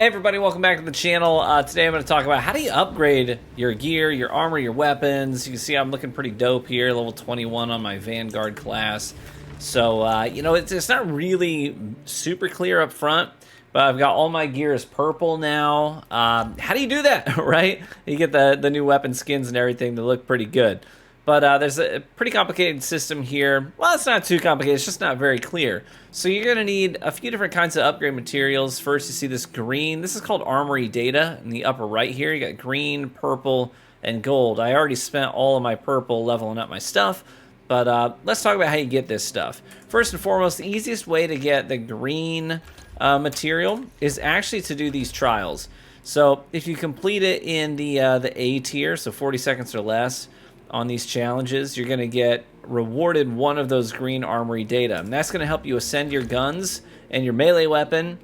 Hey everybody, welcome back to the channel. Today I'm going to talk about how do you upgrade your gear, your armor, your weapons. You can see I'm looking pretty dope here, level 21 on my Vanguard class. So, it's not really super clear up front, but I've got all my gear is purple now. How do you do that, right? You get the new weapon skins and everything that look pretty good. But there's a pretty complicated system here. Well, it's not too complicated, it's just not very clear. So you're gonna need a few different kinds of upgrade materials. First, you see this green. This is called Armoury Data in the upper right here. You got green, purple, and gold. I already spent all of my purple leveling up my stuff, but let's talk about how you get this stuff. First and foremost, the easiest way to get the green material is actually to do these trials. So if you complete it in the A tier, so 40 seconds or less, on these challenges, you're going to get rewarded one of those green armory data, and that's going to help you ascend your guns and your melee weapon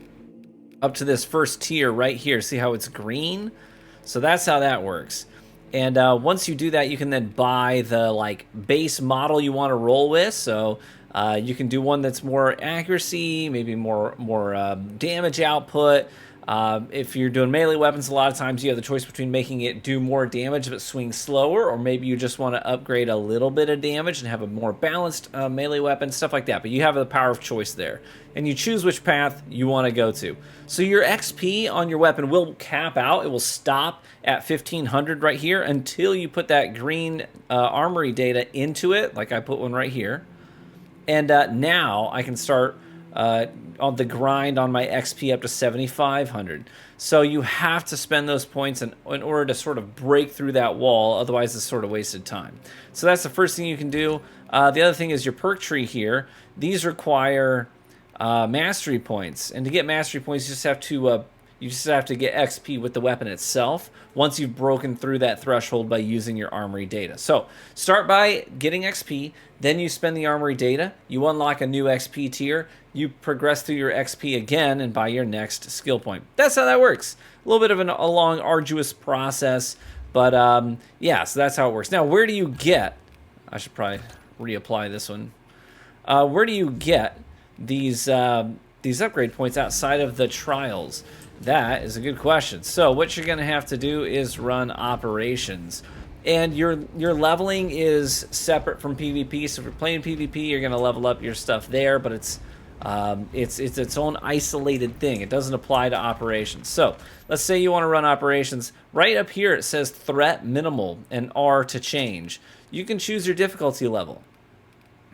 up to this first tier right here. See how it's green? So that's how that works. And once you do that, you can then buy the base model you want to roll with. So you can do one that's more accuracy, maybe more damage output. If you're doing melee weapons, a lot of times you have the choice between making it do more damage but swing slower, or maybe you just want to upgrade a little bit of damage and have a more balanced melee weapon, stuff like that. But you have the power of choice there, and you choose which path you want to go to. So your XP on your weapon will cap out. It will stop at 1500 right here until you put that green armory data into it, like I put one right here. And now I can start on the grind on my XP up to 7,500. So you have to spend those points in order to sort of break through that wall, otherwise it's sort of wasted time. So that's the first thing you can do. The other thing is your perk tree here. These require mastery points, and to get mastery points you just have to get XP with the weapon itself once you've broken through that threshold by using your armory data. So start by getting XP, then you spend the armory data, you unlock a new XP tier, you progress through your XP again and buy your next skill point. That's how that works. A little bit of a long, arduous process, but yeah, so that's how it works. Now, where do you get, I should probably reapply this one. Where do you get these upgrade points outside of the trials? That is a good question. So what you're going to have to do is run operations. And your leveling is separate from PvP. So if you're playing PvP, you're going to level up your stuff there, but it's its own isolated thing. It doesn't apply to operations. So let's say you want to run operations. Right up here it says threat minimal and R to change. You can choose your difficulty level.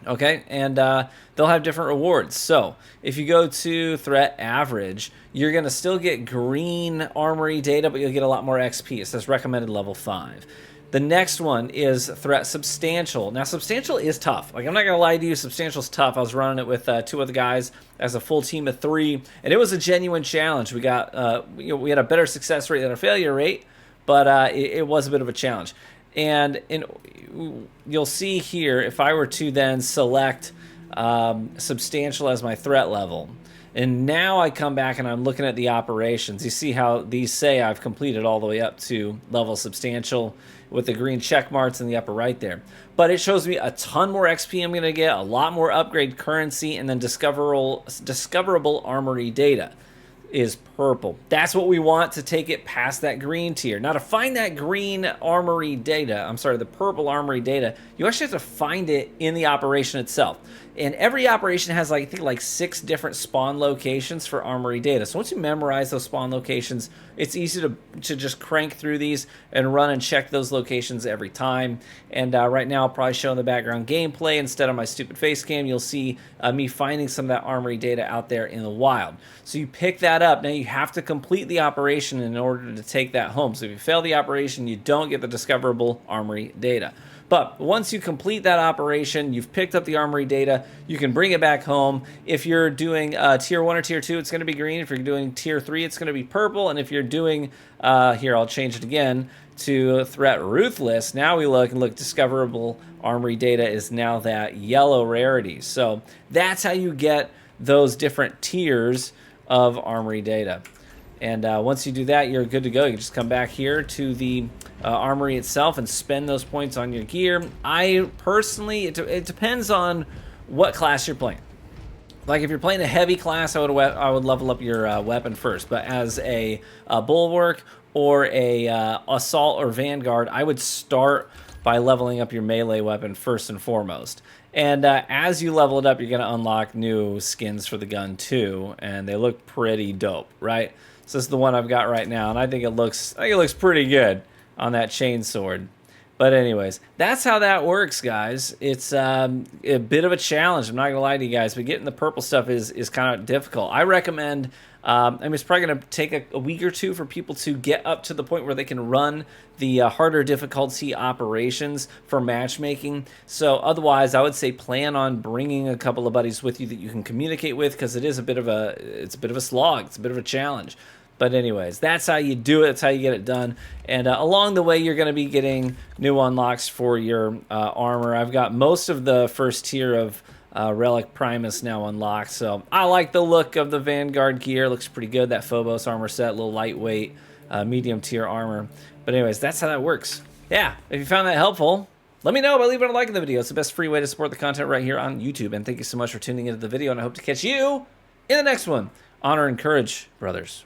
Okay, and they'll have different rewards. So if you go to threat average, you're going to still get green armory data, but you'll get a lot more XP. It says recommended level 5. The next one is threat substantial. Now, substantial is tough. I'm not going to lie to you, substantial's tough. I was running it with 2 other guys as a full team of 3, and it was a genuine challenge. We got we had a better success rate than a failure rate, but it was a bit of a challenge. And you'll see here, if I were to then select substantial as my threat level, and now I come back and I'm looking at the operations, you see how these say I've completed all the way up to level substantial with the green check marks in the upper right there. But it shows me a ton more XP I'm going to get, a lot more upgrade currency, and then discoverable armory data is purple. That's what we want to take it past that green tier. Now, to find that green armory data, the purple armory data, you actually have to find it in the operation itself. And every operation has, I think, 6 different spawn locations for armory data. So once you memorize those spawn locations, it's easy to just crank through these and run and check those locations every time. And right now, I'll probably show in the background gameplay instead of my stupid face cam. You'll see me finding some of that armory data out there in the wild. So you pick that up. Now, you have to complete the operation in order to take that home. So if you fail the operation, you don't get the discoverable armory data. But once you complete that operation, you've picked up the armory data, you can bring it back home. If you're doing tier 1 or tier 2, it's going to be green. If you're doing tier 3, it's going to be purple. And if you're doing, here, I'll change it again to threat ruthless. Now we look, discoverable armory data is now that yellow rarity. So that's how you get those different tiers of armory data. And once you do that, you're good to go. You just come back here to the armory itself and spend those points on your gear. I personally, it depends on what class you're playing. Like if you're playing a heavy class, I would level up your weapon first. But as a bulwark or a assault or vanguard, I would start by leveling up your melee weapon first and foremost. And as you level it up, you're going to unlock new skins for the gun too, and they look pretty dope, right? So this is the one I've got right now, and I think it looks pretty good on that chainsword. But anyways, that's how that works, guys. It's a bit of a challenge. I'm not going to lie to you guys, but getting the purple stuff is kind of difficult. I recommend, I mean, it's probably going to take a week or two for people to get up to the point where they can run the harder difficulty operations for matchmaking. So otherwise, I would say plan on bringing a couple of buddies with you that you can communicate with, because it is a bit of a slog. It's a bit of a challenge. But anyways, that's how you do it. That's how you get it done. And along the way, you're going to be getting new unlocks for your armor. I've got most of the first tier of Relic Primus now unlocked. So I like the look of the Vanguard gear. Looks pretty good. That Phobos armor set, a little lightweight, medium tier armor. But anyways, that's how that works. Yeah, if you found that helpful, let me know by leaving a like in the video. It's the best free way to support the content right here on YouTube. And thank you so much for tuning into the video. And I hope to catch you in the next one. Honor and courage, brothers.